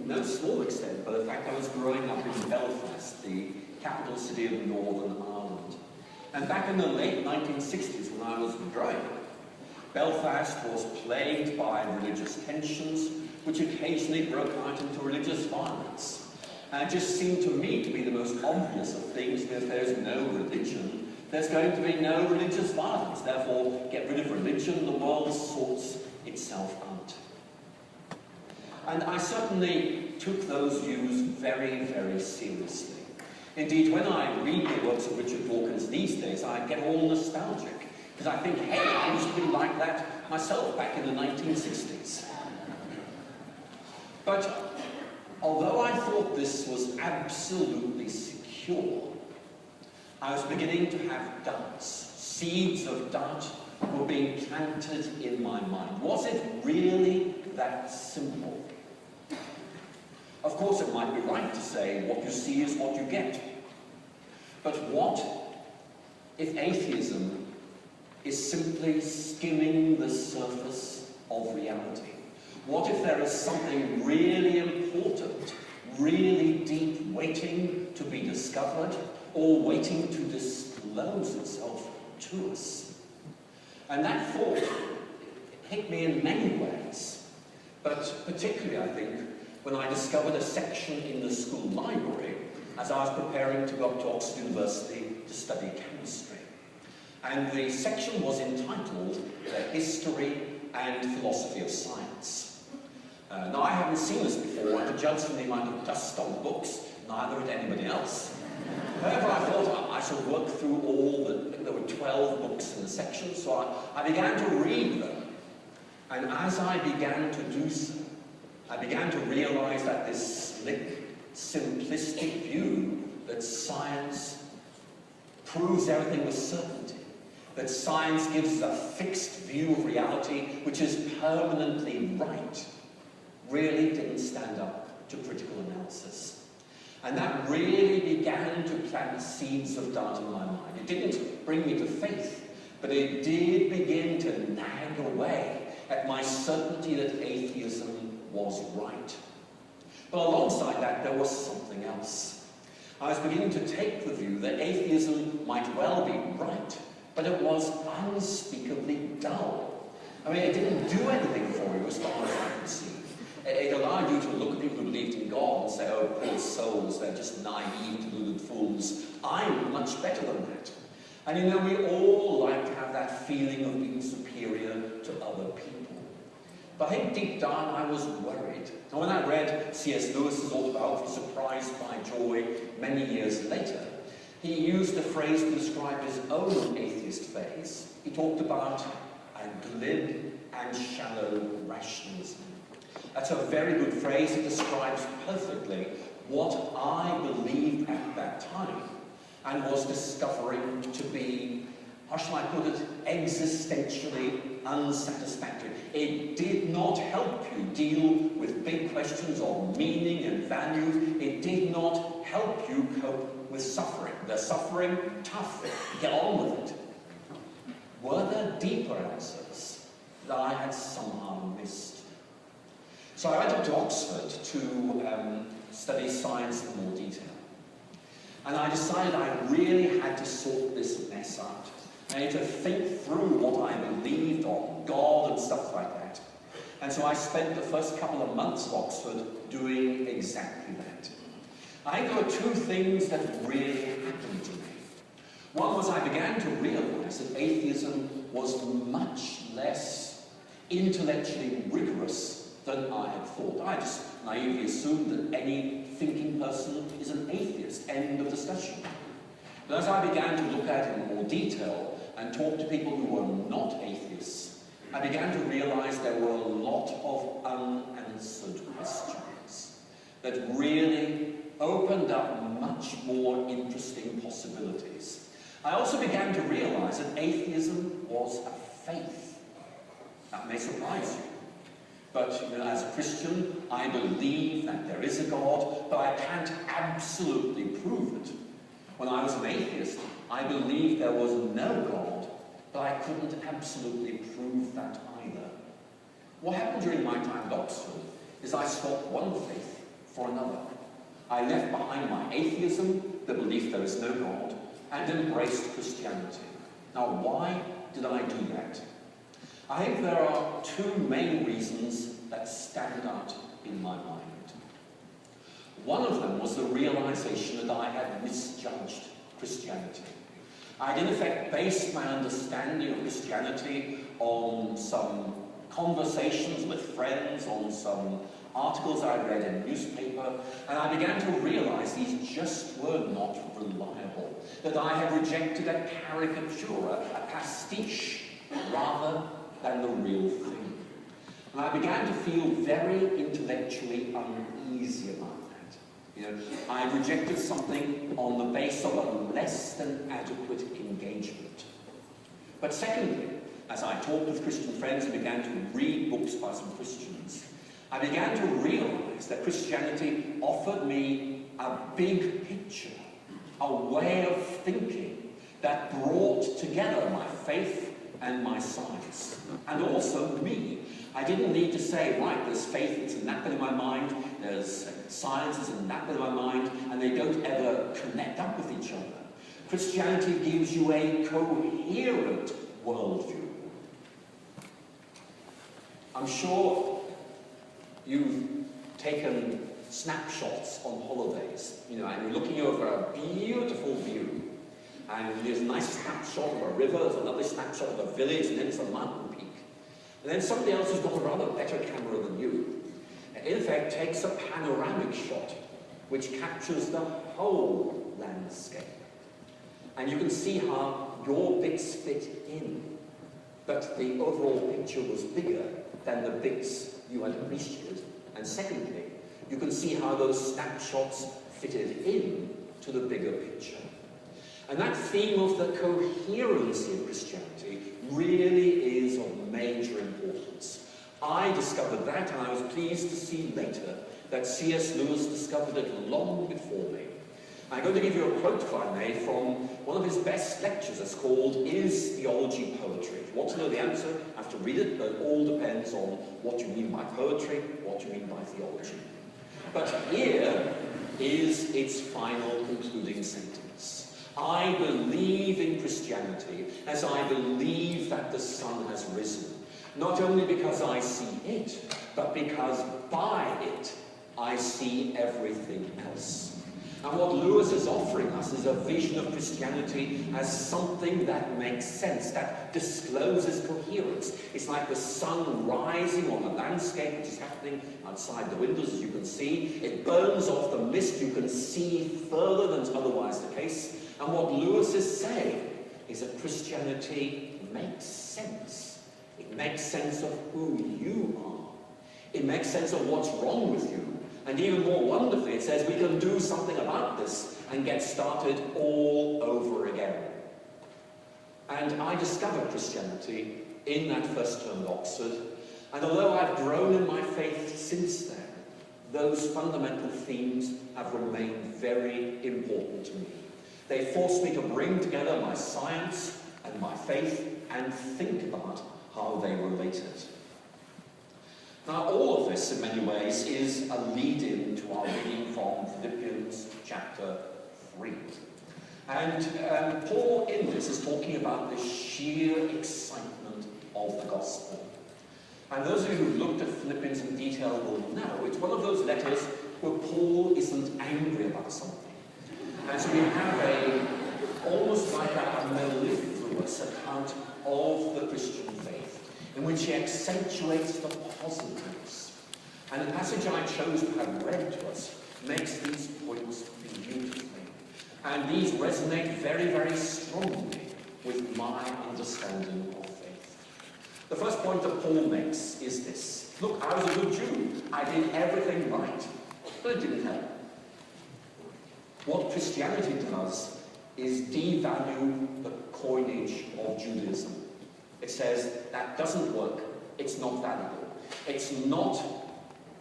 no small extent by the fact I was growing up in Belfast, the capital city of Northern Ireland. And back in the late 1960s, when I was growing up, Belfast was plagued by religious tensions, which occasionally broke out into religious violence. And it just seemed to me to be the most obvious of things that if there's no religion, there's going to be no religious violence. Therefore, get rid of religion, the world sorts itself out. And I certainly took those views very, very seriously. Indeed, when I read the works of Richard Dawkins these days, I get all nostalgic, because I think, hey, I used to be like that myself back in the 1960s. But although I thought this was absolutely secure, I was beginning to have doubts. Seeds of doubt were being planted in my mind. Was it really that simple? Of course, it might be right to say what you see is what you get. But what if atheism is simply skimming the surface of reality? What if there is something really important, really deep, waiting to be discovered, or waiting to disclose itself to us? And that thought hit me in many ways, but particularly, I think, when I discovered a section in the school library as I was preparing to go up to Oxford University to study chemistry. And the section was entitled The History and Philosophy of Science. Now, I haven't seen this before, and to judge from the amount of dust on the books, neither had anybody else. However, I thought I should work through all there were 12 books in the section, so I began to read them. And as I began to do so, I began to realize that this slick, simplistic view that science proves everything with certainty, that science gives us a fixed view of reality which is permanently right, really didn't stand up to critical analysis. And that really began to plant seeds of doubt in my mind. It didn't bring me to faith, but it did begin to nag away at my certainty that atheism was right. But alongside that, there was something else. I was beginning to take the view that atheism might well be right, but it was unspeakably dull. I mean, it didn't do anything for you as far as I could see. It allowed you to look at people who believed in God and say, oh, poor souls, they're just naive, deluded fools. I'm much better than that. And you know, we all like to have that feeling of being superior to other people. But I think deep down I was worried. And when I read C.S. Lewis's autobiography, Surprised by Joy, many years later, he used a phrase to describe his own atheist phase. He talked about a glib and shallow rationalism. That's a very good phrase. It describes perfectly what I believed at that time and was discovering to be, how shall I put it, existentially unsatisfactory. It did not help you deal with big questions of meaning and value. It did not help you cope with suffering. The suffering, tough, get on with it. Were there deeper answers that I had somehow missed? So I went up to Oxford to study science in more detail. And I decided I really had to sort this mess out. I had to think through what I believed of God and stuff like that. And so I spent the first couple of months at Oxford doing exactly that. I think there were two things that really happened to me. One was I began to realize that atheism was much less intellectually rigorous than I had thought. I just naively assumed that any thinking person is an atheist. End of discussion. But as I began to look at it in more detail and talk to people who were not atheists, I began to realize there were a lot of unanswered questions that really opened up much more interesting possibilities. I also began to realize that atheism was a faith. That may surprise you. But you know, as a Christian, I believe that there is a God, but I can't absolutely prove it. When I was an atheist, I believed there was no God, but I couldn't absolutely prove that either. What happened during my time at Oxford is I swapped one faith I left behind my atheism, the belief there is no God, and embraced Christianity. Now, why did I do that? I think there are two main reasons that stand out in my mind. One of them was the realization that I had misjudged Christianity. I had in effect based my understanding of Christianity on some conversations with friends, on some articles I read in the newspaper, and I began to realize these just were not reliable, that I had rejected a caricature, a pastiche, rather than the real thing. And I began to feel very intellectually uneasy about that. I rejected something on the basis of a less than adequate engagement. But secondly, as I talked with Christian friends and began to read books by some Christians, I began to realize that Christianity offered me a big picture, a way of thinking that brought together my faith and my science, and also me. I didn't need to say, right, there's faith, it's in that bit of my mind, there's science, it's in that bit of my mind, and they don't ever connect up with each other. Christianity gives you a coherent worldview. I'm sure you've taken snapshots on holidays, and you're looking over a beautiful view. And there's a nice snapshot of a river, there's another snapshot of a village, and then it's a mountain peak. And then somebody else who's got a rather better camera than you, in effect, takes a panoramic shot, which captures the whole landscape. And you can see how your bits fit in, but the overall picture was bigger than the bits you had appreciated. And secondly, you can see how those snapshots fitted in to the bigger picture. And that theme of the coherency of Christianity really is of major importance. I discovered that, and I was pleased to see later that C.S. Lewis discovered it long before me. I'm going to give you a quote, if I may, from one of his best lectures. It's called, "Is Theology Poetry?" If you want to know the answer, you have to read it, but it all depends on what you mean by poetry, what you mean by theology. But here is its final concluding sentence. I believe in Christianity as I believe that the sun has risen, not only because I see it, but because by it I see everything else. And what Lewis is offering us is a vision of Christianity as something that makes sense, that discloses coherence. It's like the sun rising on the landscape, which is happening outside the windows, as you can see. It burns off the mist, you can see further than is otherwise the case. And what Lewis is saying is that Christianity makes sense. It makes sense of who you are. It makes sense of what's wrong with you. And even more wonderfully, it says we can do something about this and get started all over again. And I discovered Christianity in that first term at Oxford. And although I've grown in my faith since then, those fundamental themes have remained very important to me. They forced me to bring together my science and my faith and think about how they related. Now, all of this, in many ways, is a lead-in to our reading from Philippians chapter 3. And Paul, in this, is talking about the sheer excitement of the gospel. And those of you who've looked at Philippians in detail will know it's one of those letters where Paul isn't angry about something. And so we have almost like a mellifluous account of the Christian faith, in which he accentuates the positives. And the passage I chose to have read to us makes these points beautifully. And these resonate very, very strongly with my understanding of faith. The first point that Paul makes is this. Look, I was a good Jew. I did everything right, but it didn't help. What Christianity does is devalue the coinage of Judaism. It says that doesn't work, it's not valuable. It's not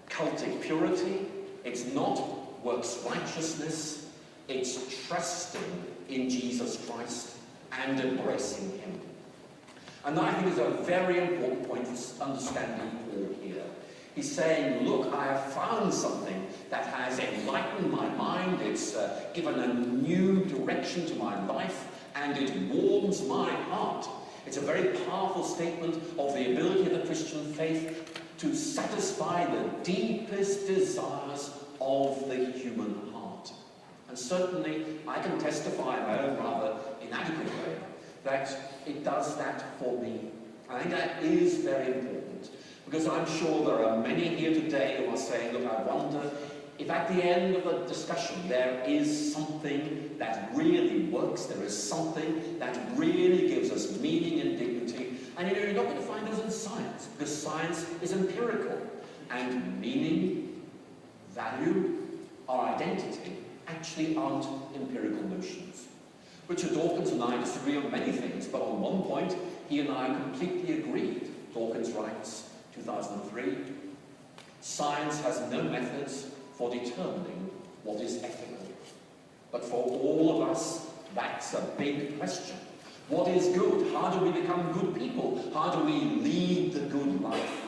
cultic purity, it's not works righteousness, it's trusting in Jesus Christ and embracing him. And I think is a very important point for understanding Paul here. He's saying, look, I have found something that has a enlightened my mind, it's given a new direction to my life, and it warms my heart. It's a very powerful statement of the ability of the Christian faith to satisfy the deepest desires of the human heart. And certainly, I can testify in my own rather inadequate way that it does that for me. I think that is very important, because I'm sure there are many here today who are saying, look, I wonder if at the end of a discussion there is something that really works, there is something that really gives us meaning and dignity. And you're not going to find those in science, because science is empirical. And meaning, value, our identity, actually aren't empirical notions. Richard Dawkins and I disagree on many things, but on one point, he and I completely agreed. Dawkins writes, 2003, science has no methods for determining what is ethical. But for all of us, that's a big question. What is good? How do we become good people? How do we lead the good life?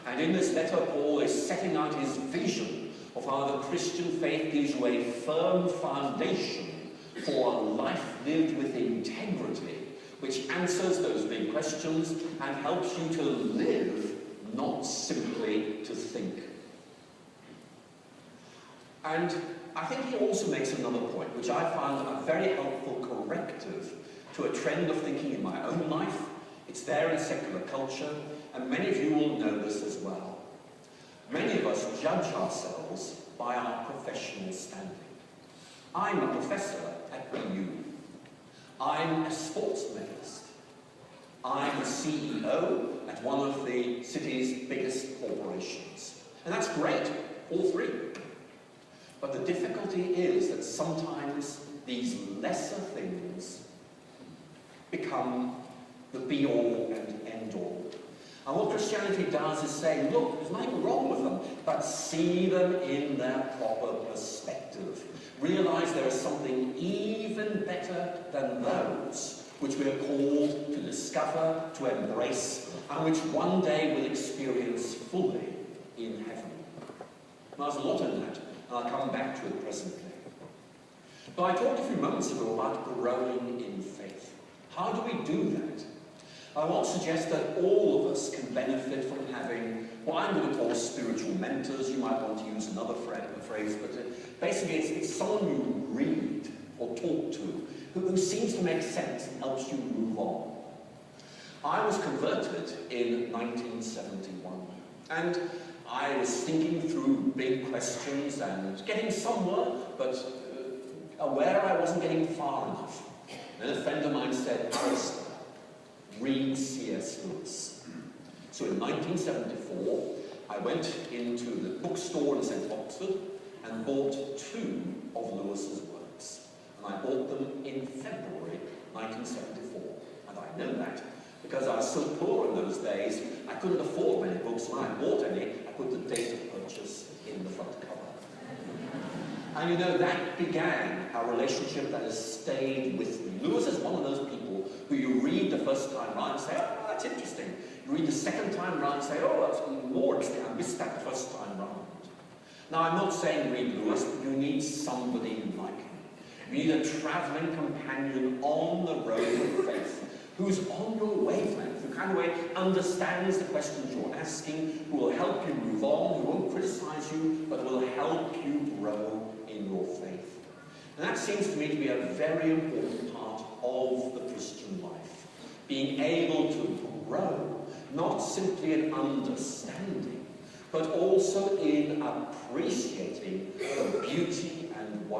And in this letter, Paul is setting out his vision of how the Christian faith gives you a firm foundation for a life lived with integrity, which answers those big questions and helps you to live, not simply to think. And I think he also makes another point, which I found a very helpful corrective to a trend of thinking in my own life. It's there in secular culture, and many of you will know this as well. Many of us judge ourselves by our professional standing. I'm a professor at BU. I'm a sports medalist. I'm a CEO at one of the city's biggest corporations. And that's great, all three. But the difficulty is that sometimes these lesser things become the be-all and end-all. And what Christianity does is say, look, there's nothing wrong with them, but see them in their proper perspective. Realize there is something even better than those which we are called to discover, to embrace, and which one day we'll experience fully in heaven. Now, there's a lot in that, and I'll come back to it presently. But I talked a few moments ago about growing in faith. How do we do that? I want to suggest that all of us can benefit from having what I'm going to call spiritual mentors. You might want to use another phrase, but basically it's someone you read or talk to who seems to make sense and helps you move on. I was converted in 1971, and I was thinking through big questions and getting somewhere, but aware I wasn't getting far enough. And a friend of mine said, Alistair, read C.S. Lewis. So in 1974, I went into the bookstore in St. Oxford and bought 2 of Lewis's works. And I bought them in February 1974. And I know that because I was so poor in those days, I couldn't afford many books. When I bought any, I put the date of purchase in the front cover. And you know, that began a relationship that has stayed with me. Lewis is one of those people who you read the first time round and say, oh, that's interesting. You read the second time round and say, oh, that's even more interesting. I missed that the first time round. Now, I'm not saying read Lewis, but you need somebody like him. You need a travelling companion on the road of faith, who's on your wavelength, who kind of way understands the questions you're asking, who will help you move on, who won't criticize you, but will help you grow in your faith. And that seems to me to be a very important part of the Christian life. Being able to grow, not simply in understanding, but also in appreciating the beauty and wonder